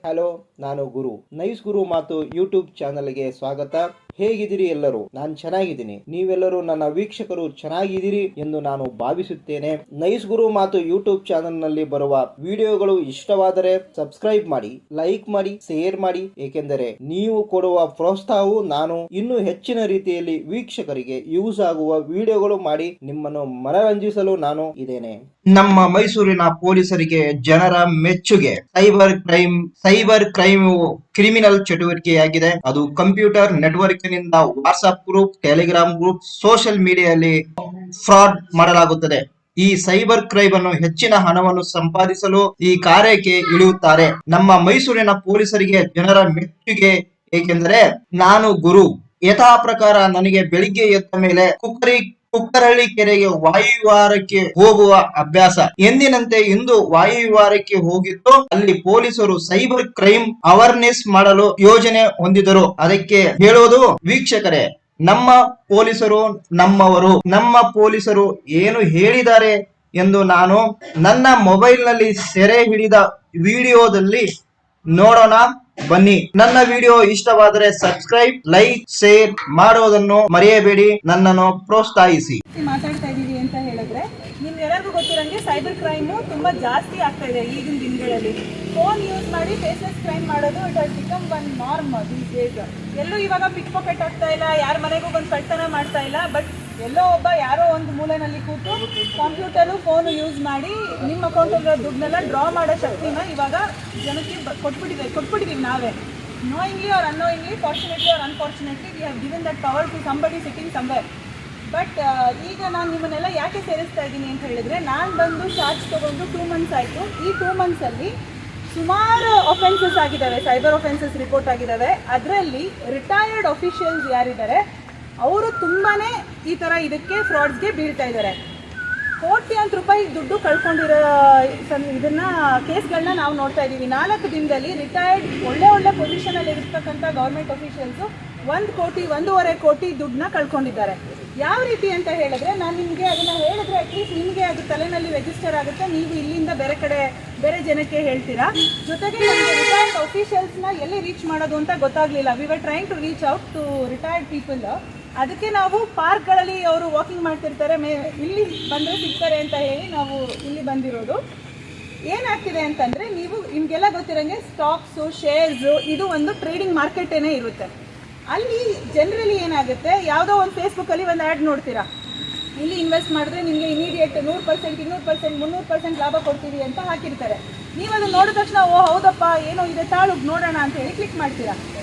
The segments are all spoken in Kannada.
ಹಲೋ, ನಾನು ಗುರು. ನೈಸ್ ಗುರು ಮಾತು ಯೂಟ್ಯೂಬ್ ಚಾನಲ್ಗೆ ಸ್ವಾಗತ. ಹೇಗಿದ್ದೀರಿ ಎಲ್ಲರೂ? ನಾನು ಚೆನ್ನಾಗಿದ್ದೀನಿ. ನೀವೆಲ್ಲರೂ ನನ್ನ ವೀಕ್ಷಕರು ಚೆನ್ನಾಗಿದ್ದೀರಿ ಎಂದು ನಾನು ಭಾವಿಸುತ್ತೇನೆ. ನೈಸ್ ಗುರು ಮಾತು ಯೂಟ್ಯೂಬ್ ಚಾನಲ್ ನಲ್ಲಿ ಬರುವ ವಿಡಿಯೋಗಳು ಇಷ್ಟವಾದರೆ ಸಬ್ಸ್ಕ್ರೈಬ್ ಮಾಡಿ, ಲೈಕ್ ಮಾಡಿ, ಶೇರ್ ಮಾಡಿ. ಏಕೆಂದರೆ ನೀವು ಕೊಡುವ ಪ್ರೋತ್ಸಾಹವು ನಾನು ಇನ್ನೂ ಹೆಚ್ಚಿನ ರೀತಿಯಲ್ಲಿ ವೀಕ್ಷಕರಿಗೆ ಯೂಸ್ ಆಗುವ ವಿಡಿಯೋಗಳು ಮಾಡಿ ನಿಮ್ಮನ್ನು ಮನರಂಜಿಸಲು ನಾನು ಇದ್ದೇನೆ. ನಮ್ಮ ಮೈಸೂರಿನ ಪೊಲೀಸರಿಗೆ ಜನರ ಮೆಚ್ಚುಗೆ. ಸೈಬರ್ ಕ್ರೈಮ್ ಕ್ರಿಮಿನಲ್ ಚಟುವಟಿಕೆಯಾಗಿದೆ. ಅದು ಕಂಪ್ಯೂಟರ್ ನೆಟ್ವರ್ಕ್ ನಿಂದ WhatsApp group, Telegram group, social ಮೀಡಿಯಾದಲ್ಲಿ ಫ್ರಾಡ್ ಮಾಡಲಾಗುತ್ತದೆ. ಈ ಸೈಬರ್ ಕ್ರೈಮ್ ಅನ್ನು ಹೆಚ್ಚಿನ ಹಣವನ್ನು ಸಂಪಾದಿಸಲು ಈ ಕಾರ್ಯಕ್ಕೆ ಇಳಿಯುತ್ತಾರೆ. ನಮ್ಮ ಮೈಸೂರಿನ ಪೊಲೀಸರಿಗೆ ಜನರ ಮೆಚ್ಚುಗೆ. ಏಕೆಂದರೆ ನಾನು ಗುರು. ಯಥಾ ಪ್ರಕಾರ ನನಗೆ ಬೆಳಿಗ್ಗೆ ಎದ್ದ ಮೇಲೆ ಕುಕ್ಕರಹಳ್ಳಿ ಕೆರೆಗೆ ವಾಯುವಿಹಾರಕ್ಕೆ ಹೋಗುವ ಅಭ್ಯಾಸ. ಎಂದಿನಂತೆ ಇಂದು ವಾಯುವಿಹಾರಕ್ಕೆ ಹೋಗಿದ್ದು, ಅಲ್ಲಿ ಪೊಲೀಸರು ಸೈಬರ್ ಕ್ರೈಮ್ ಅವೇರ್ನೆಸ್ ಮಾಡಲು ಯೋಜನೆ ಹೊಂದಿದರು. ಅದಕ್ಕೆ ಹೇಳೋದು ವೀಕ್ಷಕರೇ, ನಮ್ಮ ಪೊಲೀಸರು ನಮ್ಮವರು. ನಮ್ಮ ಪೊಲೀಸರು ಏನು ಹೇಳಿದ್ದಾರೆ ಎಂದು ನಾನು ನನ್ನ ಮೊಬೈಲ್ ನಲ್ಲಿ ಸೆರೆ ಹಿಡಿದ ವಿಡಿಯೋದಲ್ಲಿ ನೋಡೋಣ ಬನ್ನಿ. ನನ್ನ ವಿಡಿಯೋ ಇಷ್ಟವಾದರೆ ಸಬ್ಸ್ಕ್ರೈಬ್, ಲೈಕ್, ಶೇರ್ ಮಾಡೋದನ್ನು ಮರೆಯಬೇಡಿ. ನನ್ನನ್ನು ಪ್ರೋತ್ಸಾಹಿಸಿ. ಮಾತಾಡ್ತಾ ಇದೀವಿ ಅಂತ ಹೇಳಿದ್ರೆ ನಿಮ್ಗೆಲ್ಲರಿಗೂ ಗೊತ್ತಿರಂಗೆ ಸೈಬರ್ ಕ್ರೈಮು ತುಂಬಾ ಜಾಸ್ತಿ ಆಗ್ತಾ ಇದೆ ಈಗಿನ ದಿನಗಳಲ್ಲಿ. ಫೋನ್ ಯೂಸ್ ಮಾಡಿ ಫೇಸ್ಲೆಸ್ ಕ್ರೈಮ್ ಮಾಡೋದು it has become one norm these days. ಎಲ್ಲೂ ಇವಾಗ ಪಿಕ್ ಪಾಕೆಟ್ ಆಗ್ತಾ ಇಲ್ಲ, ಯಾರ ಮನೆಗೂ ಬಂದು ಕಳ್ತನ ಮಾಡ್ತಾ ಇಲ್ಲ. ಬಟ್ ಎಲ್ಲೋ ಒಬ್ಬ ಯಾರೋ ಒಂದು ಮೂಲೆಯಲ್ಲಿ ಕೂತು ಕಂಪ್ಯೂಟರು ಫೋನು ಯೂಸ್ ಮಾಡಿ ನಿಮ್ಮ ಅಕೌಂಟಲ್ಲಿರೋ ದುಡ್ಡನ್ನೆಲ್ಲ ಡ್ರಾ ಮಾಡೋ ಶಕ್ತಿನ ಇವಾಗ ಜನಕ್ಕೆ ಕೊಟ್ಬಿಟ್ಟಿದ್ದೀವಿ ನಾವೇ. knowingly or unknowingly, fortunately or unfortunately, we have given that power to somebody sitting somewhere. But ಈಗ ನಾನು ನಿಮ್ಮನ್ನೆಲ್ಲ ಯಾಕೆ ಸೇರಿಸ್ತಾ ಇದ್ದೀನಿ ಅಂತ ಹೇಳಿದ್ರೆ, ನಾನು ಬಂದು ಚಾರ್ಜ್ ತೊಗೊಂಡು 2 months ಆಯಿತು. ಈ 2 monthsಲ್ಲಿ ಸುಮಾರು ಒಫೆನ್ಸಸ್ ಆಗಿದ್ದಾವೆ, ಸೈಬರ್ ಒಫೆನ್ಸಸ್ ರಿಪೋರ್ಟ್ ಆಗಿದ್ದಾವೆ. ಅದರಲ್ಲಿ ರಿಟೈರ್ಡ್ ಅಫಿಷಿಯಲ್ಸ್ ಯಾರಿದ್ದಾರೆ ಅವರು ತುಂಬಾ ಈ ಥರ ಇದಕ್ಕೆ ಫ್ರಾಡ್ಸ್ಗೆ ಬೀಳ್ತಾ ಇದ್ದಾರೆ. ಕೋಟ್ಯಾಂತರ ರೂಪಾಯಿ ದುಡ್ಡು ಕಳ್ಕೊಂಡಿರೋ ಇದನ್ನ ಕೇಸ್ಗಳನ್ನ ನಾವು ನೋಡ್ತಾ ಇದ್ದೀವಿ. 4 ದಿನದಲ್ಲಿ ರಿಟೈರ್ಡ್ ಒಳ್ಳೆ ಪೊಸಿಷನಲ್ಲಿ ಇರ್ತಕ್ಕಂಥ ಗೌರ್ಮೆಂಟ್ ಅಫಿಷಿಯಲ್ಸು 1 ಕೋಟಿ 1.5 ಕೋಟಿ ದುಡ್ಡನ್ನ ಕಳ್ಕೊಂಡಿದ್ದಾರೆ. ಯಾವ ರೀತಿ ಅಂತ ಹೇಳಿದ್ರೆ, ನಾನು ನಿಮಗೆ ಅದನ್ನು ಹೇಳಿದ್ರೆ ಅಟ್ಲೀಸ್ಟ್ ನಿಮಗೆ ಅದು ತಲೆನಲ್ಲಿ ರಿಜಿಸ್ಟರ್ ಆಗುತ್ತೆ, ನೀವು ಇಲ್ಲಿಂದ ಬೇರೆ ಜನಕ್ಕೆ ಹೇಳ್ತೀರಾ. ಜೊತೆಗೆ ನಮಗೆ ರಿಟೈರ್ಡ್ ಅಫಿಷಿಯಲ್ಸ್ನ ಎಲ್ಲಿ ರೀಚ್ ಮಾಡೋದು ಅಂತ ಗೊತ್ತಾಗಲಿಲ್ಲ. We were trying to reach out to retired people. ಅದಕ್ಕೆ ನಾವು ಪಾರ್ಕ್ಗಳಲ್ಲಿ ಅವರು ವಾಕಿಂಗ್ ಮಾಡ್ತಿರ್ತಾರೆ, ಇಲ್ಲಿ ಬಂದರೆ ಸಿಗ್ತಾರೆ ಅಂತ ಹೇಳಿ ನಾವು ಇಲ್ಲಿ ಬಂದಿರೋದು. ಏನಾಗ್ತಿದೆ ಅಂತಂದರೆ, ನಿಮಗೆಲ್ಲ ಗೊತ್ತಿರೋಂಗೆ ಸ್ಟಾಕ್ಸು, ಶೇರ್ಸು ಇದು ಒಂದು ಟ್ರೇಡಿಂಗ್ ಮಾರ್ಕೆಟೇನೇ ಇರುತ್ತೆ. ಅಲ್ಲಿ ಜನರಲಿ ಏನಾಗುತ್ತೆ, ಯಾವುದೋ ಒಂದು ಫೇಸ್ಬುಕ್ಕಲ್ಲಿ ಒಂದು ಆ್ಯಡ್ ನೋಡ್ತೀರಾ, ಇಲ್ಲಿ ಇನ್ವೆಸ್ಟ್ ಮಾಡಿದ್ರೆ ನಿಮಗೆ ಇಮಿಡಿಯೇಟ್ 100%, 200%, 300% ಲಾಭ ಕೊಡ್ತೀವಿ ಅಂತ ಹಾಕಿರ್ತಾರೆ. ನೀವು ಅದು ನೋಡಿದ ತಕ್ಷಣ ಓ ಹೌದಪ್ಪ ಏನೋ ಇದೆ ತಾಳು ನೋಡೋಣ ಅಂತ ಹೇಳಿ ಕ್ಲಿಕ್ ಮಾಡ್ತೀರಾ,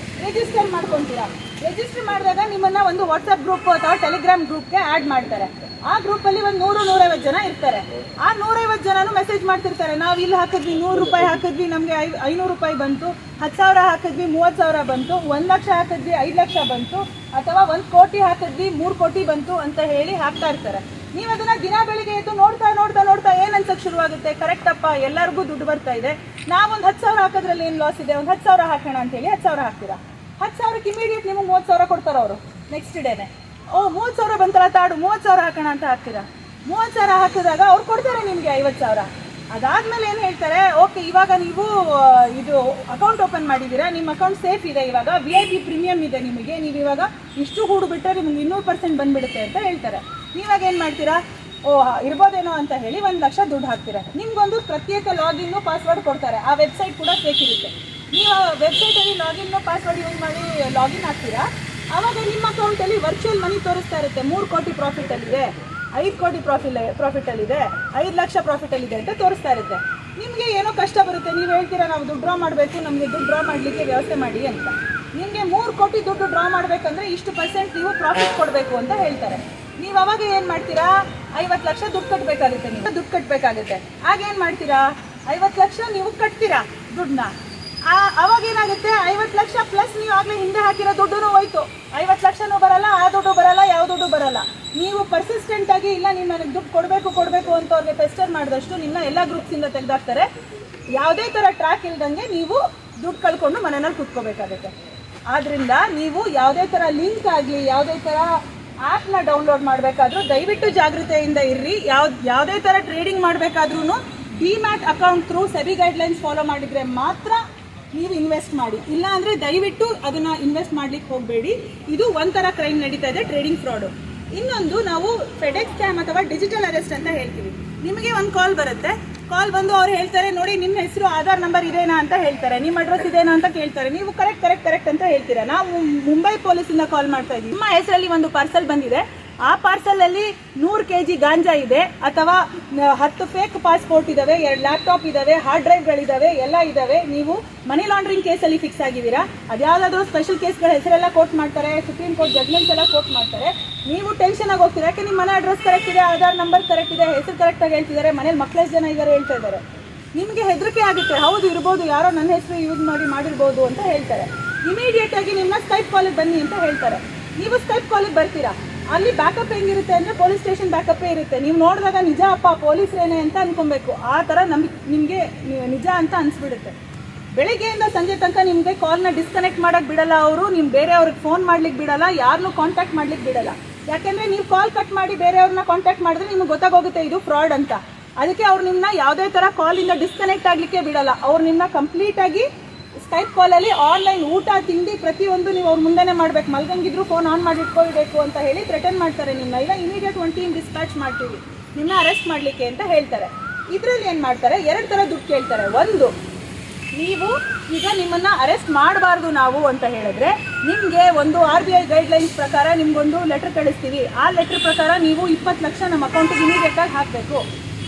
ರಿಜಿಸ್ಟರ್ ಮಾಡ್ಕೊತೀರಾ. ರಿಜಿಸ್ಟರ್ ಮಾಡಿದಾಗ ನಿಮ್ಮನ್ನು ಒಂದು ವಾಟ್ಸಪ್ ಗ್ರೂಪ್ ಅಥವಾ ಟೆಲಿಗ್ರಾಮ್ ಗ್ರೂಪ್ಗೆ ಆ್ಯಡ್ ಮಾಡ್ತಾರೆ. ಆ ಗ್ರೂಪಲ್ಲಿ ಒಂದು 100-150 ಜನ ಇರ್ತಾರೆ. ಆ 150 ಜನನು ಮೆಸೇಜ್ ಮಾಡ್ತಿರ್ತಾರೆ, ನಾವು ಇಲ್ಲಿ ಹಾಕಿದ್ವಿ 100 ರೂಪಾಯಿ ಹಾಕಿದ್ವಿ, ನಮಗೆ 500 ರೂಪಾಯಿ ಬಂತು, 10,000 ಹಾಕಿದ್ವಿ 30,000 ಬಂತು, 1 ಲಕ್ಷ ಹಾಕಿದ್ವಿ 5 ಲಕ್ಷ ಬಂತು, ಅಥವಾ 1 ಕೋಟಿ ಹಾಕಿದ್ವಿ 3 ಕೋಟಿ ಬಂತು ಅಂತ ಹೇಳಿ ಹಾಕ್ತಾ ಇರ್ತಾರೆ. ನೀವು ಅದನ್ನು ದಿನ ಬೆಳಿಗ್ಗೆ ಎದ್ದು ನೋಡ್ತಾ ಏನು ಅನ್ಸಕ್ಕೆ ಶುರುವಾಗುತ್ತೆ, ಕರೆಕ್ಟಪ್ಪ ಎಲ್ಲರಿಗೂ ದುಡ್ಡು ಬರ್ತಾ ಇದೆ, ನಾವೊಂದು 10,000 ಹಾಕೋದ್ರಲ್ಲಿ ಏನು ಲಾಸ್ ಇದೆ, ಒಂದು 10,000 ಹಾಕೋಣ ಅಂತೇಳಿ 10,000 ಹಾಕ್ತೀರಾ. 10,000ಕ್ಕೆ ಇಮಿಡಿಯೇಟ್ ನಿಮಗೆ 30,000 ಕೊಡ್ತಾರೆ ಅವರು ನೆಕ್ಸ್ಟ್ ಡೇನೆ. ಓ 30,000 ಬಂತಲ್ಲ ತಾಡು 30,000 ಹಾಕೋಣ ಅಂತ ಹಾಕ್ತೀರಾ. 30,000 ಹಾಕಿದಾಗ ಅವ್ರು ಕೊಡ್ತಾರೆ ನಿಮಗೆ 50,000. ಅದಾದಮೇಲೆ ಏನು ಹೇಳ್ತಾರೆ, ಓಕೆ ಇವಾಗ ನೀವು ಇದು ಅಕೌಂಟ್ ಓಪನ್ ಮಾಡಿದ್ದೀರಾ, ನಿಮ್ಮ ಅಕೌಂಟ್ ಸೇಫ್ ಇದೆ, ಇವಾಗ VIP ಪ್ರೀಮಿಯಮ್ ಇದೆ ನಿಮಗೆ, ನೀವು ಇವಾಗ ಇಷ್ಟು ಹೂಡು ಬಿಟ್ಟರೆ ನಿಮ್ಗೆ 200% ಬಂದುಬಿಡುತ್ತೆ ಅಂತ ಹೇಳ್ತಾರೆ. ನೀವಾಗ ಏನು ಮಾಡ್ತೀರಾ, ಓ ಇರ್ಬೋದೇನೋ ಅಂತ ಹೇಳಿ 1 ಲಕ್ಷ ದುಡ್ಡು ಹಾಕ್ತೀರಾ. ನಿಮ್ಗೊಂದು ಪ್ರತ್ಯೇಕ ಲಾಗಿನ್ನು ಪಾಸ್ವರ್ಡ್ ಕೊಡ್ತಾರೆ. ಆ ವೆಬ್ಸೈಟ್ ಕೂಡ ಫೇಕ್ ಇರುತ್ತೆ. ನೀವು ಆ ವೆಬ್ಸೈಟಲ್ಲಿ ಲಾಗಿನ್ನು ಪಾಸ್ವರ್ಡ್ ಯೂಸ್ ಮಾಡಿ ಲಾಗಿನ್ ಆಗ್ತೀರಾ. ಆವಾಗ ನಿಮ್ಮ ಅಕೌಂಟಲ್ಲಿ ವರ್ಚುವಲ್ ಮನಿ ತೋರಿಸ್ತಾ ಇರುತ್ತೆ, 3 ಕೋಟಿ ಪ್ರಾಫಿಟಲ್ಲಿದೆ, 5 ಕೋಟಿ ಪ್ರಾಫಿಟಲ್ಲಿದೆ, 5 ಲಕ್ಷ ಪ್ರಾಫಿಟಲ್ಲಿದೆ ಅಂತ ತೋರಿಸ್ತಾ ಇರುತ್ತೆ. ನಿಮಗೆ ಏನೋ ಕಷ್ಟ ಬರುತ್ತೆ, ನೀವು ಹೇಳ್ತೀರಾ ನಾವು ದುಡ್ಡು ಡ್ರಾ ಮಾಡಬೇಕು, ನಮಗೆ ದುಡ್ಡು ಡ್ರಾ ಮಾಡಲಿಕ್ಕೆ ವ್ಯವಸ್ಥೆ ಮಾಡಿ ಅಂತ. ನಿಮಗೆ 3 ಕೋಟಿ ದುಡ್ಡು ಡ್ರಾ ಮಾಡಬೇಕಂದ್ರೆ ಇಷ್ಟು % ನೀವು ಪ್ರಾಫಿಟ್ ಕೊಡಬೇಕು ಅಂತ ಹೇಳ್ತಾರೆ. ನೀವು ಅವಾಗ ಏನು ಮಾಡ್ತೀರಾ, 50 ಲಕ್ಷ ದುಡ್ಡು ಕಟ್ಟಬೇಕಾಗುತ್ತೆ. ಆಗೇನು ಮಾಡ್ತೀರಾ, 50 ಲಕ್ಷ ನೀವು ಕಟ್ತೀರಾ ದುಡ್ಡನ್ನ. ಅವಾಗ ಏನಾಗುತ್ತೆ, 50 ಲಕ್ಷ ಪ್ಲಸ್ ನೀವು ಆಗಲೇ ಹಿಂದೆ ಹಾಕಿರೋ ದುಡ್ಡು ಹೋಯ್ತು. 50 ಲಕ್ಷನೂ ಬರಲ್ಲ, ಆ ದುಡ್ಡು ಬರಲ್ಲ, ಯಾವ ದುಡ್ಡು ಬರಲ್ಲ. ನೀವು ಪರ್ಸಿಸ್ಟೆಂಟ್ ಆಗಿ ಇಲ್ಲ ನೀವು ನನಗೆ ದುಡ್ಡು ಕೊಡಬೇಕು ಅಂತ ಅವ್ರಿಗೆ ಪೆಸ್ಟರ್ ಮಾಡಿದಷ್ಟು ನಿನ್ನ ಎಲ್ಲ ಗ್ರೂಪ್ಸಿಂದ ತೆಗೆದಾಕ್ತಾರೆ. ಯಾವುದೇ ಥರ ಟ್ರ್ಯಾಕ್ ಇಲ್ದಂಗೆ ನೀವು ದುಡ್ಡು ಕಳ್ಕೊಂಡು ಮನೆಯಲ್ಲಿ ಕೂತ್ಕೋಬೇಕಾಗುತ್ತೆ. ಆದ್ದರಿಂದ ನೀವು ಯಾವುದೇ ಥರ ಲಿಂಕ್ ಆಗಲಿ, ಯಾವುದೇ ಥರ ಆ್ಯಪ್ನ ಡೌನ್ಲೋಡ್ ಮಾಡಬೇಕಾದ್ರೂ ದಯವಿಟ್ಟು ಜಾಗೃತೆಯಿಂದ ಇರ್ರಿ. ಯಾವುದೇ ಥರ ಟ್ರೇಡಿಂಗ್ ಮಾಡಬೇಕಾದ್ರೂ demat account through SEBI guidelines follow ಮಾಡಿದರೆ ಮಾತ್ರ ನೀವು ಇನ್ವೆಸ್ಟ್ ಮಾಡಿ. ಇಲ್ಲ ಅಂದರೆ ದಯವಿಟ್ಟು ಅದನ್ನು ಇನ್ವೆಸ್ಟ್ ಮಾಡ್ಲಿಕ್ಕೆ ಹೋಗಬೇಡಿ. ಇದು ಒಂಥರ ಕ್ರೈಮ್ ನಡೀತಾ ಇದೆ, ಟ್ರೇಡಿಂಗ್ ಫ್ರಾಡು. ಇನ್ನೊಂದು ನಾವು ಫೆಡೆಕ್ಸ್ ಸ್ಕ್ಯಾಮ್ ಅಥವಾ ಡಿಜಿಟಲ್ ಅರೆಸ್ಟ್ ಅಂತ ಹೇಳ್ತೀವಿ. ನಿಮಗೆ ಒಂದು ಕಾಲ್ ಬರುತ್ತೆ, ಕಾಲ್ ಬಂದು ಅವ್ರು ಹೇಳ್ತಾರೆ, ನೋಡಿ ನಿಮ್ಮ ಹೆಸರು ಆಧಾರ್ ನಂಬರ್ ಇದೇನಾ ಅಂತ ಹೇಳ್ತಾರೆ, ನಿಮ್ಮ ಅಡ್ರೆಸ್ ಇದೇನಾ ಅಂತ ಕೇಳ್ತಾರೆ. ನೀವು ಕರೆಕ್ಟ್ ಅಂತ ಹೇಳ್ತೀರಾ. ನಾವು ಮುಂಬೈ ಪೊಲೀಸಿಂದ ಕಾಲ್ ಮಾಡ್ತಾ ಇದ್ದೀವಿ, ನಿಮ್ಮ ಹೆಸರಲ್ಲಿ ಒಂದು ಪಾರ್ಸಲ್ ಬಂದಿದೆ, ಆ ಪಾರ್ಸಲಲ್ಲಿ 100 kg ಗಾಂಜಾ ಇದೆ, ಅಥವಾ 10 ಫೇಕ್ ಪಾಸ್ಪೋರ್ಟ್ ಇದ್ದಾವೆ, 2 ಲ್ಯಾಪ್ಟಾಪ್ ಇದ್ದಾವೆ, ಹಾರ್ಡ್ ಡ್ರೈವ್ಗಳಿದ್ದಾವೆ, ಎಲ್ಲ ಇದ್ದಾವೆ. ನೀವು ಮನಿ ಲಾಂಡ್ರಿಂಗ್ ಕೇಸಲ್ಲಿ ಫಿಕ್ಸ್ ಆಗಿದ್ದೀರಾ. ಅದ್ಯಾವುದಾದ್ರೂ ಸ್ಪೆಷಲ್ ಕೇಸ್ಗಳ ಹೆಸರೆಲ್ಲ ಕೋಟ್ ಮಾಡ್ತಾರೆ, ಸುಪ್ರೀಂ ಕೋರ್ಟ್ ಜಡ್ಜ್ಮೆಂಟ್ಸ್ ಎಲ್ಲ ಕೋಟ್ ಮಾಡ್ತಾರೆ. ನೀವು ಟೆನ್ಷನ್ ಆಗಿ ಹೋಗ್ತೀರಾ, ಯಾಕೆ ನಿಮ್ಮ ಮನೆ ಅಡ್ರೆಸ್ ಕರೆಕ್ಟ್ ಇದೆ, ಆಧಾರ್ ನಂಬರ್ ಕರೆಕ್ಟ್ ಇದೆ, ಹೆಸರು ಕರೆಕ್ಟಾಗಿ ಹೇಳ್ತಿದ್ದಾರೆ, ಮನೇಲಿ ಮಕ್ಕಳೆಷ್ಟು ಜನ ಇದ್ದಾರೆ ಹೇಳ್ತಾ ಇದ್ದಾರೆ. ನಿಮಗೆ ಹೆದರಿಕೆ ಆಗುತ್ತೆ, ಹೌದು ಇರ್ಬೋದು, ಯಾರೋ ನನ್ನ ಹೆಸರು ಯೂಸ್ ಮಾಡಿರ್ಬೋದು ಅಂತ ಹೇಳ್ತಾರೆ. ಇಮಿಡಿಯೇಟ್ ಆಗಿ ನಿಮ್ಮನ್ನ ಸ್ಕೈಪ್ ಕಾಲಿಗೆ ಬನ್ನಿ ಅಂತ ಹೇಳ್ತಾರೆ. ನೀವು ಸ್ಕೈಪ್ ಕಾಲಿಗೆ ಬರ್ತೀರಾ, ಅಲ್ಲಿ ಬ್ಯಾಕಪ್ ಹೆಂಗಿರುತ್ತೆ ಅಂದರೆ ಪೊಲೀಸ್ ಸ್ಟೇಷನ್ ಬ್ಯಾಕಪ್ಪೇ ಇರುತ್ತೆ. ನೀವು ನೋಡಿದಾಗ ನಿಜ ಅಪ್ಪ ಪೊಲೀಸ್ರೇನೆ ಅಂತ ಅನ್ಕೊಬೇಕು. ಆ ಥರ ನಿಮಗೆ ನಿಜ ಅಂತ ಅನಿಸ್ಬಿಡುತ್ತೆ. ಬೆಳಿಗ್ಗೆಯಿಂದ ಸಂಜೆ ತನಕ ನಿಮಗೆ ಕಾಲ್ನ ಡಿಸ್ಕನೆಕ್ಟ್ ಮಾಡೋಕ್ಕೆ ಬಿಡಲ್ಲ ಅವರು, ನಿಮ್ಮ ಬೇರೆಯವ್ರಿಗೆ ಫೋನ್ ಮಾಡ್ಲಿಕ್ಕೆ ಬಿಡಲ್ಲ, ಯಾರನ್ನೂ ಕಾಂಟ್ಯಾಕ್ಟ್ ಮಾಡ್ಲಿಕ್ಕೆ ಬಿಡಲ್ಲ. ಯಾಕೆಂದರೆ ನೀವು ಕಾಲ್ ಕಟ್ ಮಾಡಿ ಬೇರೆಯವ್ರನ್ನ ಕಾಂಟ್ಯಾಕ್ಟ್ ಮಾಡಿದ್ರೆ ನಿಮ್ಗೆ ಗೊತ್ತಾಗೋಗುತ್ತೆ ಇದು ಫ್ರಾಡ್ ಅಂತ. ಅದಕ್ಕೆ ಅವ್ರು ನಿಮ್ಮನ್ನ ಯಾವುದೇ ಥರ ಕಾಲಿಂದ ಡಿಸ್ಕನೆಕ್ಟ್ ಆಗಲಿಕ್ಕೆ ಬಿಡಲ್ಲ. ಅವ್ರು ನಿಮ್ಮನ್ನ ಕಂಪ್ಲೀಟಾಗಿ ಸ್ಕೈಪ್ ಕಾಲಲ್ಲಿ ಆನ್ಲೈನ್ ಊಟ ತಿಂಡಿ ಪ್ರತಿಯೊಂದು ನೀವು ಅವ್ರ ಮುಂದೆನೇ ಮಾಡಬೇಕು. ಮಲ್ಗಂಗಿದ್ರು ಫೋನ್ ಆನ್ ಮಾಡಿ ಇಟ್ಕೊಳ್ಬೇಕು ಅಂತ ಹೇಳಿ ಥ್ರೆಟನ್ ಮಾಡ್ತಾರೆ ನಿಮ್ಮನ್ನ. ಇಲ್ಲ ಇಮಿಡಿಯೇಟ್ ಒಂದು ಟೀಮ್ ಡಿಸ್ಪ್ಯಾಚ್ ಮಾಡ್ತೀವಿ ನಿಮ್ಮನ್ನ ಅರೆಸ್ಟ್ ಮಾಡಲಿಕ್ಕೆ ಅಂತ ಹೇಳ್ತಾರೆ. ಇದರಲ್ಲಿ ಏನು ಮಾಡ್ತಾರೆ, 2 ಥರ ದುಡ್ಡು ಕೇಳ್ತಾರೆ. ಒಂದು, ನೀವು ಈಗ ನಿಮ್ಮನ್ನು ಅರೆಸ್ಟ್ ಮಾಡಬಾರ್ದು ನಾವು ಅಂತ ಹೇಳಿದ್ರೆ ನಿಮಗೆ ಒಂದು RBI ಗೈಡ್ಲೈನ್ಸ್ ಪ್ರಕಾರ ನಿಮ್ಗೊಂದು ಲೆಟ್ರ್ ಕಳಿಸ್ತೀವಿ. ಆ ಲೆಟ್ರ್ ಪ್ರಕಾರ ನೀವು 20 ಲಕ್ಷ ನಮ್ಮ ಅಕೌಂಟಿಗೆ ಇಮಿಡಿಯೇಟಾಗಿ ಹಾಕಬೇಕು.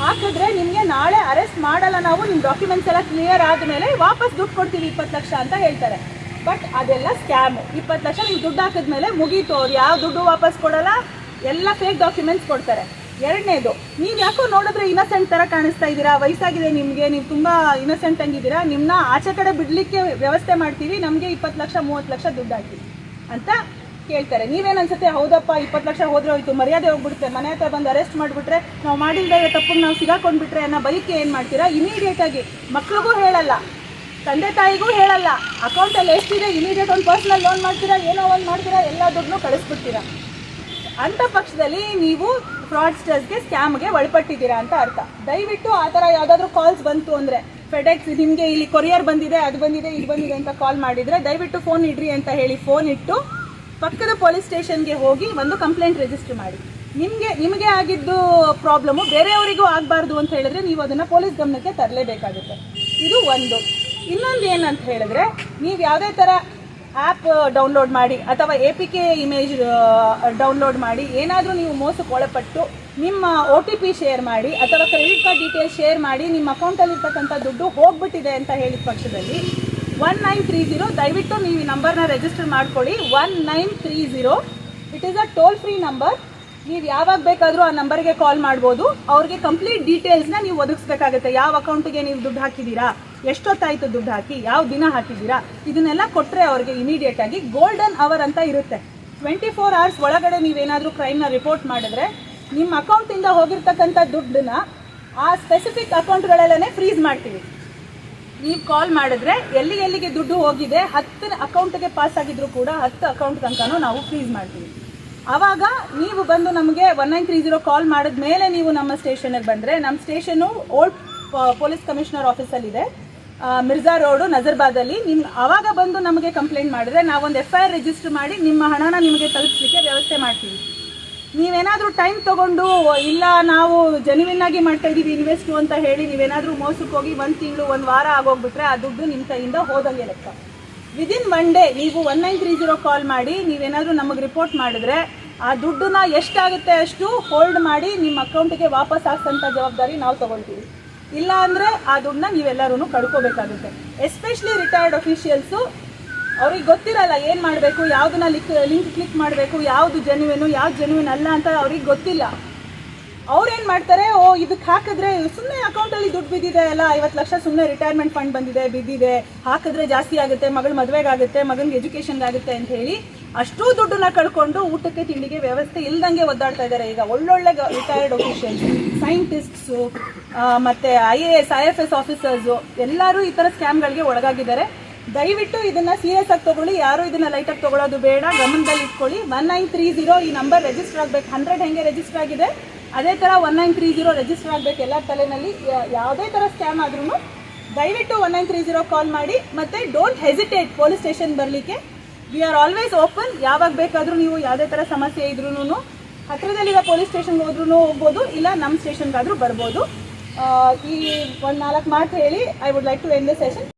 ಹಾಕಿದ್ರೆ ನಿಮಗೆ ನಾಳೆ ಅರೆಸ್ಟ್ ಮಾಡಲ್ಲ ನಾವು, ನಿಮ್ಮ ಡಾಕ್ಯುಮೆಂಟ್ಸ್ ಎಲ್ಲ ಕ್ಲಿಯರ್ ಆದಮೇಲೆ ವಾಪಸ್ ದುಡ್ಡು ಕೊಡ್ತೀವಿ 20 ಲಕ್ಷ ಅಂತ ಹೇಳ್ತಾರೆ. ಬಟ್ ಅದೆಲ್ಲ ಸ್ಕ್ಯಾಮು. 20 ಲಕ್ಷ ನೀವು ದುಡ್ಡು ಹಾಕಿದ್ಮೇಲೆ ಮುಗೀತು, ಅವ್ರು ಯಾವ ದುಡ್ಡು ವಾಪಸ್ ಕೊಡಲ್ಲ, ಎಲ್ಲ ಫೇಕ್ ಡಾಕ್ಯುಮೆಂಟ್ಸ್ ಕೊಡ್ತಾರೆ. ಎರಡನೇದು, ನೀವು ಯಾಕೋ ನೋಡಿದ್ರೆ ಇನ್ನಸೆಂಟ್ ಥರ ಕಾಣಿಸ್ತಾ ಇದ್ದೀರಾ, ವಯಸ್ಸಾಗಿದೆ ನಿಮಗೆ, ನೀವು ತುಂಬ ಇನ್ನಸೆಂಟ್ ಹಂಗಿದ್ದೀರಾ, ನಿಮ್ಮನ್ನ ಆಚೆ ಕಡೆ ಬಿಡಲಿಕ್ಕೆ ವ್ಯವಸ್ಥೆ ಮಾಡ್ತೀವಿ, ನಮಗೆ 20 ಲಕ್ಷ 30 ಲಕ್ಷ ದುಡ್ಡು ಹಾಕಿ ಅಂತ ಕೇಳ್ತಾರೆ. ನೀವೇನು ಅನ್ಸುತ್ತೆ, ಹೌದಪ್ಪ 20 ಲಕ್ಷ ಹೋದ್ರೆ ಹೋಯ್ತು, ಮರ್ಯಾದೆ ಹೋಗ್ಬಿಡುತ್ತೆ, ಮನೆ ಹತ್ರ ಬಂದು ಅರೆಸ್ಟ್ ಮಾಡಿಬಿಟ್ರೆ, ನಾವು ಮಾಡಿಲ್ದ ತಪ್ಪಿಗೆ ನಾವು ಸಿಗಾಕೊಂಡ್ಬಿಟ್ರೆ ಅನ್ನೋ ಬೈಕೆ ಏನು ಮಾಡ್ತೀರಾ, ಇಮಿಡಿಯೇಟಾಗಿ ಮಕ್ಳಿಗೂ ಹೇಳಲ್ಲ, ತಂದೆ ತಾಯಿಗೂ ಹೇಳಲ್ಲ, ಅಕೌಂಟಲ್ಲಿ ಎಷ್ಟಿದೆ ಇಮಿಡಿಯೇಟ್ ಒಂದು ಪರ್ಸ್ನಲ್ ಲೋನ್ ಮಾಡ್ತೀರಾ, ಏನೋ ಒಂದು ಮಾಡ್ತೀರಾ, ಎಲ್ಲ ದುಡ್ಡನ್ನು ಕಳಿಸ್ಬಿಡ್ತೀರಾ. ಅಂಥ ಪಕ್ಷದಲ್ಲಿ ನೀವು ಫ್ರಾಡ್ಸ್ಟರ್ಸ್ಗೆ ಸ್ಕ್ಯಾಮ್ಗೆ ಒಳಪಟ್ಟಿದ್ದೀರಾ ಅಂತ ಅರ್ಥ. ದಯವಿಟ್ಟು ಆ ಥರ ಯಾವುದಾದ್ರೂ ಕಾಲ್ಸ್ ಬಂತು ಅಂದರೆ, ಫೆಡೆಕ್ಸ್ ನಿಮಗೆ ಇಲ್ಲಿ ಕೊರಿಯರ್ ಬಂದಿದೆ, ಅದು ಬಂದಿದೆ, ಇದು ಬಂದಿದೆ ಅಂತ ಕಾಲ್ ಮಾಡಿದರೆ ದಯವಿಟ್ಟು ಫೋನ್ ಇಡ್ರಿ ಅಂತ ಹೇಳಿ ಫೋನ್ ಇಟ್ಟು ಪಕ್ಕದ ಪೊಲೀಸ್ ಸ್ಟೇಷನ್ಗೆ ಹೋಗಿ ಒಂದು ಕಂಪ್ಲೇಂಟ್ ರಿಜಿಸ್ಟರ್ ಮಾಡಿ. ನಿಮಗೆ ಆಗಿದ್ದು ಪ್ರಾಬ್ಲಮ್ಮು ಬೇರೆಯವರಿಗೂ ಆಗಬಾರ್ದು ಅಂತ ಹೇಳಿದ್ರೆ ನೀವು ಅದನ್ನು ಪೊಲೀಸ್ ಗಮನಕ್ಕೆ ತರಲೇಬೇಕಾಗುತ್ತೆ. ಇದು ಒಂದು. ಇನ್ನೊಂದು ಏನಂತ ಹೇಳಿದ್ರೆ, ನೀವು ಯಾವುದೇ ಥರ ಆ್ಯಪ್ ಡೌನ್ಲೋಡ್ ಮಾಡಿ ಅಥವಾ APK ಇಮೇಜ್ ಡೌನ್ಲೋಡ್ ಮಾಡಿ ಏನಾದರೂ ನೀವು ಮೋಸಕ್ಕೆ ಒಳಪಟ್ಟು ನಿಮ್ಮ OTP ಶೇರ್ ಮಾಡಿ ಅಥವಾ ಕ್ರೆಡಿಟ್ ಕಾರ್ಡ್ ಡೀಟೇಲ್ಸ್ ಶೇರ್ ಮಾಡಿ ನಿಮ್ಮ ಅಕೌಂಟಲ್ಲಿರ್ತಕ್ಕಂಥ ದುಡ್ಡು ಹೋಗ್ಬಿಟ್ಟಿದೆ ಅಂತ ಹೇಳಿದ ಪಕ್ಷದಲ್ಲಿ 1930 ದಯವಿಟ್ಟು ನೀವು ಈ ನಂಬರ್ನ ರಿಜಿಸ್ಟರ್ ಮಾಡ್ಕೊಳ್ಳಿ. 1930 it is a toll free number. ನೀವು ಯಾವಾಗ ಬೇಕಾದರೂ ಆ ನಂಬರ್ಗೆ ಕಾಲ್ ಮಾಡ್ಬೋದು. ಅವ್ರಿಗೆ ಕಂಪ್ಲೀಟ್ ಡೀಟೇಲ್ಸ್ನ ನೀವು ಒದಗಿಸ್ಬೇಕಾಗುತ್ತೆ. ಯಾವ ಅಕೌಂಟಿಗೆ ನೀವು ದುಡ್ಡು ಹಾಕಿದ್ದೀರಾ, ಎಷ್ಟೊತ್ತಾಯಿತು ದುಡ್ಡು ಹಾಕಿ, ಯಾವ ದಿನ ಹಾಕಿದ್ದೀರಾ, ಇದನ್ನೆಲ್ಲ ಕೊಟ್ಟರೆ ಅವ್ರಿಗೆ ಇಮಿಡಿಯೇಟಾಗಿ ಗೋಲ್ಡನ್ ಅವರ್ ಅಂತ ಇರುತ್ತೆ. 24 hours ಒಳಗಡೆ ನೀವೇನಾದರೂ ಕ್ರೈಮ್ನ ರಿಪೋರ್ಟ್ ಮಾಡಿದ್ರೆ ನಿಮ್ಮ ಅಕೌಂಟಿಂದ ಹೋಗಿರ್ತಕ್ಕಂಥ ದುಡ್ಡನ್ನ ಆ ಸ್ಪೆಸಿಫಿಕ್ ಅಕೌಂಟ್ಗಳಲ್ಲೇ ಫ್ರೀಸ್ ಮಾಡ್ತೀವಿ. ನೀವು ಕಾಲ್ ಮಾಡಿದ್ರೆ ಎಲ್ಲಿಗೆ ದುಡ್ಡು ಹೋಗಿದೆ 10 ಅಕೌಂಟ್ಗೆ ಪಾಸ್ ಆಗಿದ್ರು ಕೂಡ 10 ಅಕೌಂಟ್ ತನಕನೂ ನಾವು ಫ್ರೀಸ್ ಮಾಡ್ತೀವಿ. ಆವಾಗ ನೀವು ಬಂದು ನಮಗೆ 1930 ಕಾಲ್ ಮಾಡಿದ ಮೇಲೆ ನೀವು ನಮ್ಮ ಸ್ಟೇಷನ್ಗೆ ಬಂದರೆ, ನಮ್ಮ ಸ್ಟೇಷನು ಓಲ್ಡ್ ಪೊಲೀಸ್ ಕಮಿಷನರ್ ಆಫೀಸಲ್ಲಿದೆ, ಮಿರ್ಜಾ ರೋಡು ನಜರ್ಬಾದಲ್ಲಿ. ಆವಾಗ ಬಂದು ನಮಗೆ ಕಂಪ್ಲೇಂಟ್ ಮಾಡಿದ್ರೆ ನಾವೊಂದು FIR ರಿಜಿಸ್ಟರ್ ಮಾಡಿ ನಿಮ್ಮ ಹಣನ ನಿಮಗೆ ತಲುಪಿಸಲಿಕ್ಕೆ ವ್ಯವಸ್ಥೆ ಮಾಡ್ತೀವಿ. ನೀವೇನಾದರೂ ಟೈಮ್ ತೊಗೊಂಡು ಇಲ್ಲ ನಾವು ಜೆನ್ಯುವಿನ್ನಾಗಿ ಮಾಡ್ತಾ ಇದ್ದೀವಿ ಇನ್ವೆಸ್ಟು ಅಂತ ಹೇಳಿ ನೀವೇನಾದರೂ ಮೋಸಕ್ಕೆ ಹೋಗಿ 1 ತಿಂಗಳು 1 ವಾರ ಆಗೋಗ್ಬಿಟ್ರೆ ಆ ದುಡ್ಡು ನಿಮ್ಮ ಕೈಯಿಂದ ಹೋದಂಗೆ ಲೆಕ್ಕ. ವಿದಿನ್ 1 ಡೇ ನೀವು 1930 ಕಾಲ್ ಮಾಡಿ ನೀವೇನಾದರೂ ನಮಗೆ ರಿಪೋರ್ಟ್ ಮಾಡಿದ್ರೆ ಆ ದುಡ್ಡನ್ನ ಎಷ್ಟಾಗುತ್ತೆ ಅಷ್ಟು ಹೋಲ್ಡ್ ಮಾಡಿ ನಿಮ್ಮ ಅಕೌಂಟಿಗೆ ವಾಪಸ್ ಹಾಕ್ಸೋಂಥ ಜವಾಬ್ದಾರಿ ನಾವು ತೊಗೊಳ್ತೀವಿ. ಇಲ್ಲ ಅಂದರೆ ಆ ದುಡ್ಡನ್ನ ನೀವೆಲ್ಲರೂ ಕಳ್ಕೋಬೇಕಾಗುತ್ತೆ. ಎಸ್ಪೆಷಲಿ ರಿಟೈರ್ಡ್ ಅಫಿಷಿಯಲ್ಸು, ಅವ್ರಿಗೆ ಗೊತ್ತಿರಲ್ಲ ಏನು ಮಾಡಬೇಕು, ಯಾವುದನ್ನ ಲಿಂಕ್ ಕ್ಲಿಕ್ ಮಾಡಬೇಕು, ಯಾವುದು ಜೆನ್ಯುವಿನ್ ಅಲ್ಲ ಅಂತ ಅವ್ರಿಗೆ ಗೊತ್ತಿಲ್ಲ. ಅವ್ರೇನು ಮಾಡ್ತಾರೆ, ಇದಕ್ಕೆ ಹಾಕಿದ್ರೆ ಸುಮ್ಮನೆ ಅಕೌಂಟಲ್ಲಿ ದುಡ್ಡು ಬಿದ್ದಿದೆ ಅಲ್ಲ, 50 ಲಕ್ಷ ಸುಮ್ಮನೆ ರಿಟೈರ್ಮೆಂಟ್ ಫಂಡ್ ಬಿದ್ದಿದೆ, ಹಾಕಿದ್ರೆ ಜಾಸ್ತಿ ಆಗುತ್ತೆ, ಮಗಳ ಮದುವೆಗಾಗುತ್ತೆ, ಮಗನಿಗೆ ಎಜುಕೇಷನ್ಗಾಗುತ್ತೆ ಅಂತ ಹೇಳಿ ಅಷ್ಟೂ ದುಡ್ಡನ್ನ ಕಳ್ಕೊಂಡು ಊಟಕ್ಕೆ ತಿಂಡಿಗೆ ವ್ಯವಸ್ಥೆ ಇಲ್ದಂಗೆ ಒದ್ದಾಡ್ತಾ ಇದ್ದಾರೆ. ಈಗ ಒಳ್ಳೊಳ್ಳೆ ರಿಟೈರ್ಡ್ ಅಫಿಷಿಯಲ್ಸ್, ಸೈಂಟಿಸ್ಟ್ಸು ಮತ್ತು IAS IFS ಆಫೀಸರ್ಸು ಎಲ್ಲರೂ ಈ ಥರ ಸ್ಕ್ಯಾಮ್ಗಳಿಗೆ ಒಳಗಾಗಿದ್ದಾರೆ. ದಯವಿಟ್ಟು ಇದನ್ನು ಸೀರಿಯಸ್ ಆಗಿ ತೊಗೊಳ್ಳಿ, ಯಾರೂ ಇದನ್ನು ಲೈಟಾಗಿ ತೊಗೊಳ್ಳೋದು ಬೇಡ, ಗಮನದಲ್ಲಿ ಇಟ್ಕೊಳ್ಳಿ. 1930 ಈ ನಂಬರ್ ರಿಜಿಸ್ಟರ್ ಆಗಬೇಕು. 100 ಹೆಂಗೆ ರಿಜಿಸ್ಟರ್ ಆಗಿದೆ ಅದೇ ಥರ 1930 ರಿಜಿಸ್ಟರ್ ಆಗಬೇಕು ಎಲ್ಲ ತಲೆಯಲ್ಲಿ. ಯಾವುದೇ ಥರ ಸ್ಕ್ಯಾಮ್ ಆದ್ರೂ ದಯವಿಟ್ಟು 1930 ಕಾಲ್ ಮಾಡಿ. ಮತ್ತು ಡೋಂಟ್ ಹೆಸಿಟೇಟ್ ಪೊಲೀಸ್ ಸ್ಟೇಷನ್ ಬರಲಿಕ್ಕೆ. We are always open. ಯಾವಾಗ ಬೇಕಾದರೂ ನೀವು ಯಾವುದೇ ಥರ ಸಮಸ್ಯೆ ಇದ್ರೂ ಹತ್ತಿರದಲ್ಲಿರೋ ಪೊಲೀಸ್ ಸ್ಟೇಷನ್ಗೆ ಹೋದ್ರೂ ಹೋಗ್ಬೋದು, ಇಲ್ಲ ನಮ್ಮ ಸ್ಟೇಷನ್ಗಾದರೂ ಬರ್ಬೋದು. ಈ ಒಂದು 4 ಮಾತು ಹೇಳಿ I would like to end the session.